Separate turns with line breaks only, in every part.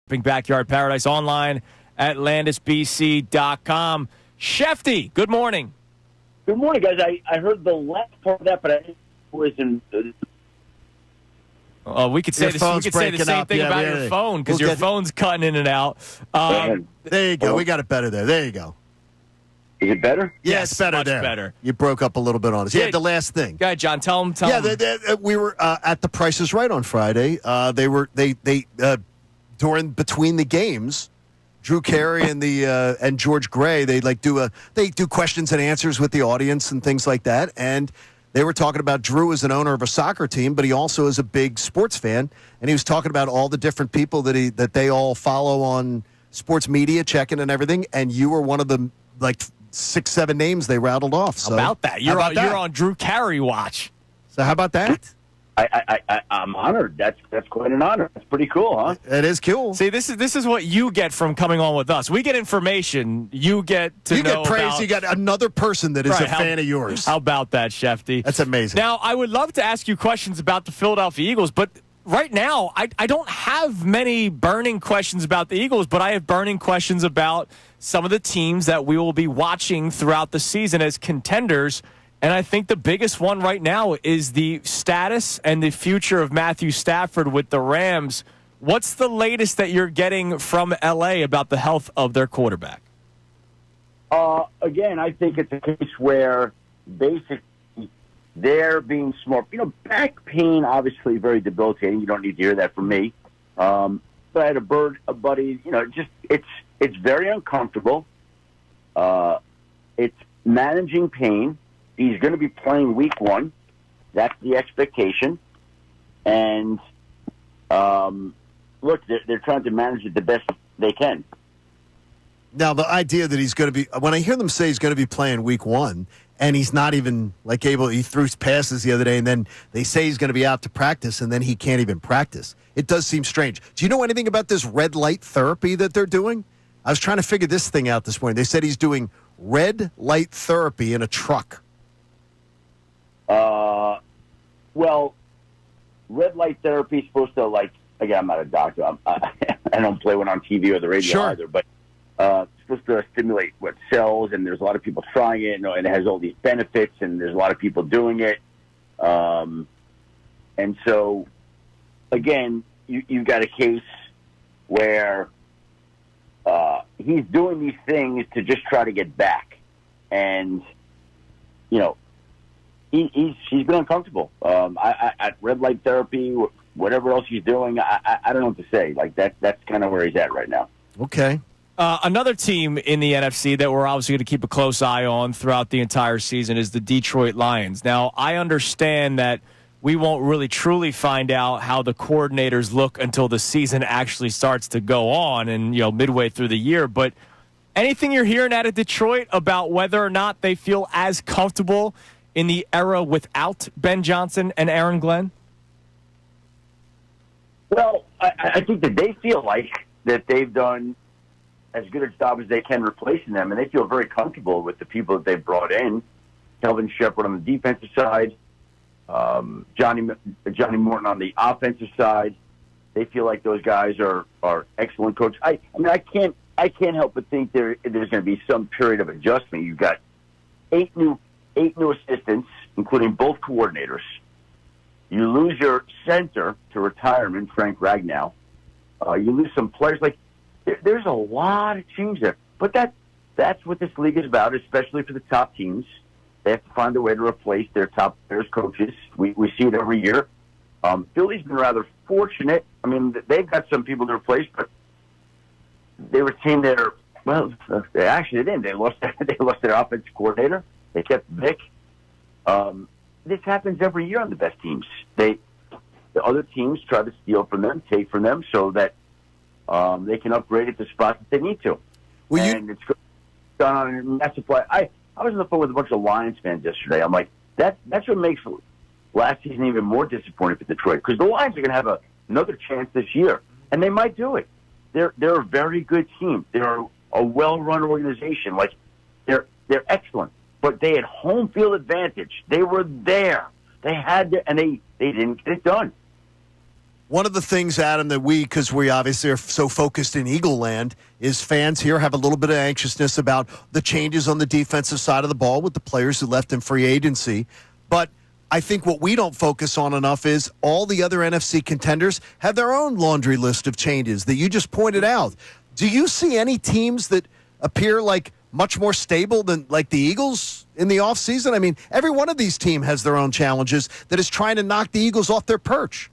Backyard Paradise online at landisbc.com. Shefty, good morning.
Good morning, guys. I heard the last part of that, but I didn't was in.
We could say the same thing about your phone because your phone's cutting in and out.
There you go. We got it better there. There you go.
Is it better?
Yeah, it's better
much
there.
Better.
You broke up a little bit on us. Yeah, the last thing.
Go ahead, John. Tell them.
We were at the Price is Right on Friday. Between the games, Drew Carey and George Gray, they do questions and answers with the audience and things like that. And they were talking about Drew as an owner of a soccer team, but he also is a big sports fan. And he was talking about all the different people that they all follow on sports media, checking and everything. And you were one of the 6-7 names they rattled off. So
how about that? You're on Drew Carey watch.
So how about that?
I'm honored. That's quite an honor. That's pretty cool, huh?
It is cool.
See, this is what you get from coming on with us. We get information. You get to know.
You get praise. You got another person that is a fan of yours.
How about that, Shefty?
That's amazing.
Now, I would love to ask you questions about the Philadelphia Eagles, but right now, I don't have many burning questions about the Eagles, but I have burning questions about some of the teams that we will be watching throughout the season as contenders. And I think the biggest one right now is the status and the future of Matthew Stafford with the Rams. What's the latest that you're getting from L.A. about the health of their quarterback?
Again, I think it's a case where basically they're being smart. Back pain, obviously very debilitating. You don't need to hear that from me. But I had a buddy, it's very uncomfortable. It's managing pain. He's going to be playing week 1. That's the expectation. And, look, they're trying to manage it the best they can.
Now, the idea that he's going to be – when I hear them say he's going to be playing week 1 and he's not even able – he threw passes the other day and then they say he's going to be out to practice and then he can't even practice. It does seem strange. Do you know anything about this red light therapy that they're doing? I was trying to figure this thing out this morning. They said he's doing red light therapy in a truck.
Well, red light therapy is supposed to, again, I'm not a doctor. I don't play one on TV or the radio either, but it's supposed to stimulate cells, and there's a lot of people trying it, and it has all these benefits, and there's a lot of people doing it. And so, again, you've got a case where he's doing these things to just try to get back. And, he's been uncomfortable. At red light therapy, whatever else he's doing, I don't know what to say. That's kind of where he's at right now.
Okay.
Another team in the NFC that we're obviously going to keep a close eye on throughout the entire season is the Detroit Lions. Now, I understand that we won't really truly find out how the coordinators look until the season actually starts to go on and, midway through the year. But anything you're hearing out of Detroit about whether or not they feel as comfortable in the era without Ben Johnson and Aaron Glenn?
Well, I think that they feel like that they've done as good a job as they can replacing them, and they feel very comfortable with the people that they've brought in. Kelvin Shepard on the defensive side, Johnny Morton on the offensive side. They feel like those guys are excellent coaches. I can't help but think there's going to be some period of adjustment. You've got eight new assistants, including both coordinators. You lose your center to retirement, Frank Ragnow. You lose some players. There's a lot of change there. But that's what this league is about, especially for the top teams. They have to find a way to replace their top players, coaches. We see it every year. Philly's been rather fortunate. I mean, they've got some people to replace, but they retained their – well, they actually didn't. They lost their offensive coordinator. They kept Vic. This happens every year on the best teams. The other teams try to steal from them, take from them, so that they can upgrade at the spots that they need to. It's done on a massive play. I was on the phone with a bunch of Lions fans yesterday. I'm like, that's what makes last season even more disappointing for Detroit, because the Lions are going to have another chance this year, and they might do it. They're a very good team. They're a well-run organization. They're excellent. But they had home field advantage. They were there. They had to, and they didn't get it done.
One of the things, Adam, that because we obviously are so focused in Eagle Land, is fans here have a little bit of anxiousness about the changes on the defensive side of the ball with the players who left in free agency. But I think what we don't focus on enough is all the other NFC contenders have their own laundry list of changes that you just pointed out. Do you see any teams that appear like much more stable than like the Eagles in the offseason? I mean, every one of these teams has their own challenges that is trying to knock the Eagles off their perch.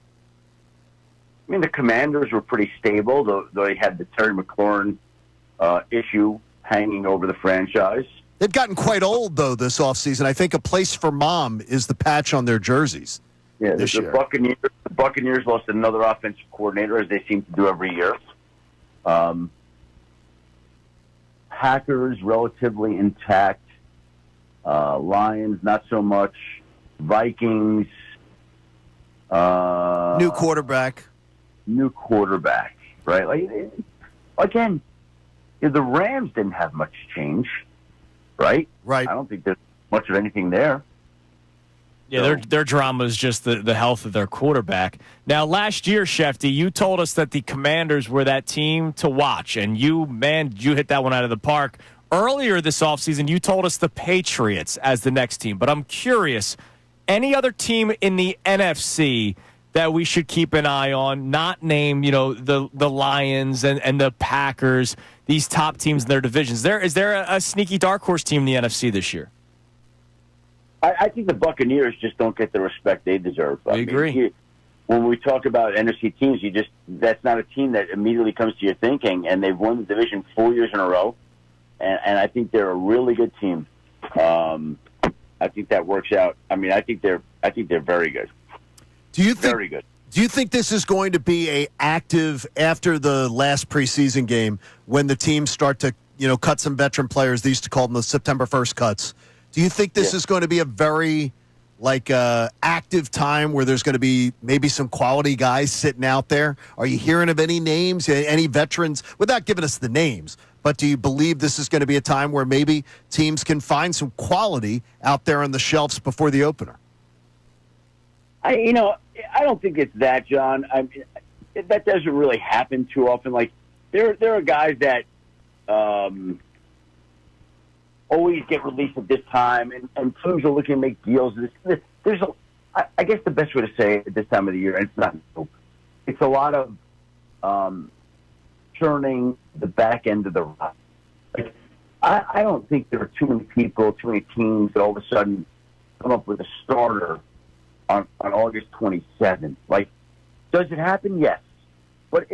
I mean, the Commanders were pretty stable, though they had the Terry McLaurin issue hanging over the franchise.
They've gotten quite old, though, this offseason. I think a place for mom is the patch on their jerseys.
Yeah,
this year.
The Buccaneers lost another offensive coordinator, as they seem to do every year. Packers, relatively intact. Lions, not so much. Vikings.
New quarterback,
right? Like, again, the Rams didn't have much change, right?
Right.
I don't think there's much of anything there.
Yeah, their drama is just the health of their quarterback. Now, last year, Schefter, you told us that the Commanders were that team to watch, and you hit that one out of the park. Earlier this offseason, you told us the Patriots as the next team, but I'm curious, any other team in the NFC that we should keep an eye on, not name, the Lions and the Packers, these top teams in their divisions? Is there a sneaky dark horse team in the NFC this year?
I think the Buccaneers just don't get the respect they deserve.
I agree.
When we talk about NFC teams, that's not a team that immediately comes to your thinking, and they've won the division 4 years in a row, and I think they're a really good team. I think that works out. I mean, I think they're very good. Very good.
Do you think this is going to be a active after the last preseason game when the teams start to cut some veteran players? They used to call them the September 1st cuts. Do you think this is going to be a very active time where there's going to be maybe some quality guys sitting out there? Are you hearing of any names, any veterans, without giving us the names? But do you believe this is going to be a time where maybe teams can find some quality out there on the shelves before the opener?
I don't think it's that, John. I mean, that doesn't really happen too often. Like there are guys that always get released at this time, and teams are looking to make deals. I guess the best way to say it at this time of the year, and it's a lot of churning the back end of the roster. Like, I don't think there are too many people, too many teams that all of a sudden come up with a starter on August 27th. Like, does it happen? Yes. But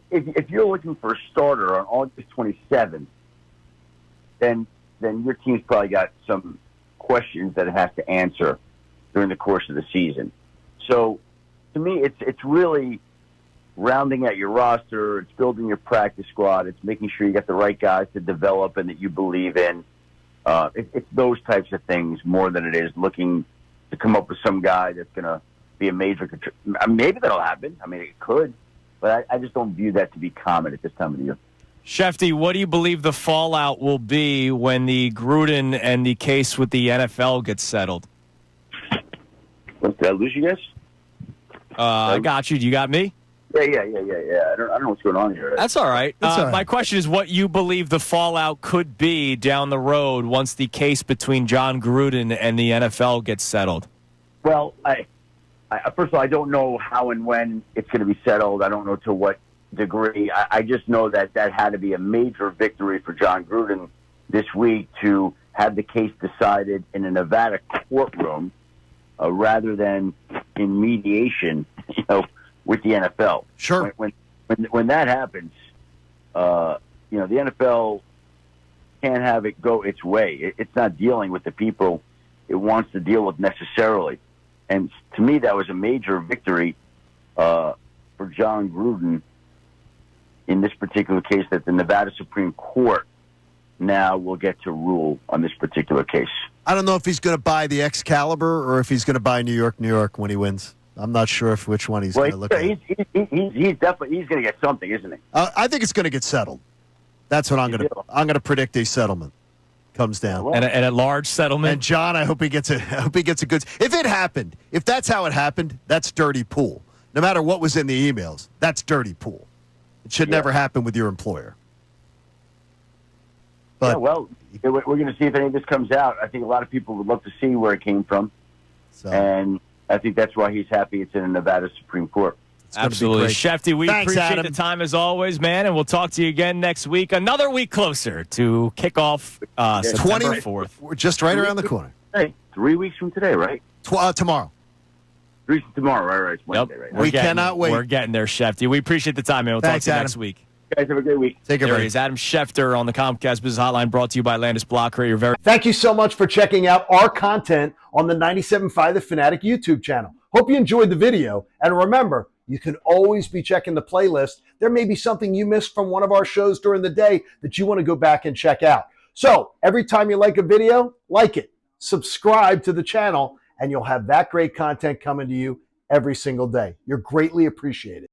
if you're looking for a starter on August 27th, then your team's probably got some questions that it has to answer during the course of the season. So, to me, it's really rounding out your roster. It's building your practice squad. It's making sure you got the right guys to develop and that you believe in. It's those types of things more than it is looking to come up with some guy that's going to be a major contributor. Maybe that'll happen. I mean, it could. But I just don't view that to be common at this time of the year.
Schefter, what do you believe the fallout will be when the Gruden and the case with the NFL gets settled?
Did I lose you guys?
I got you. Do you got me?
Yeah. I don't know what's going on here.
That's all right.
That's all right.
My question is what you believe the fallout could be down the road once the case between John Gruden and the NFL gets settled.
Well, I first of all, I don't know how and when it's going to be settled. I don't know to what degree. I just know that had to be a major victory for John Gruden this week to have the case decided in a Nevada courtroom rather than in mediation, with the NFL.
Sure.
When that happens, the NFL can't have it go its way. It's not dealing with the people it wants to deal with necessarily. And to me, that was a major victory for John Gruden in this particular case, that the Nevada Supreme Court now will get to rule on this particular case.
I don't know if he's going to buy the Excalibur or if he's going to buy New York when he wins. I'm not sure which one he's going to look at.
He's definitely going to get something, isn't he?
I think it's going to get settled. That's what I'm going to predict. A settlement comes down,
and a large settlement.
And John, I hope he gets a good. If it happened, if that's how it happened, that's dirty pool. no matter what was in the emails. That's dirty pool. It should never happen with your employer. But
yeah, well, we're going to see if any of this comes out. I think a lot of people would love to see where it came from. And I think that's why he's happy it's in the Nevada Supreme Court.
Absolutely. Shefty, we appreciate
Adam.
the time as always, man, and we'll talk to you again next week. Another week closer to kickoff September 4th.
We're just right around the corner.
Hey, 3 weeks from today, right?
Tomorrow.
3 weeks from tomorrow, right? It's Wednesday, right?
We cannot wait.
We're getting there, Shefty. We appreciate the time, man. We'll talk to you next week.
Guys, have a great week.
Take care.
There he is, Adam Schefter on the Comcast Business Hotline, brought to you by Landis Block.
Thank you so much for checking out our content on the 97.5 The Fanatic YouTube channel. Hope you enjoyed the video. And remember, you can always be checking the playlist. There may be something you missed from one of our shows during the day that you want to go back and check out. So every time you like a video, like it, subscribe to the channel, and you'll have that great content coming to you every single day. You're greatly appreciated.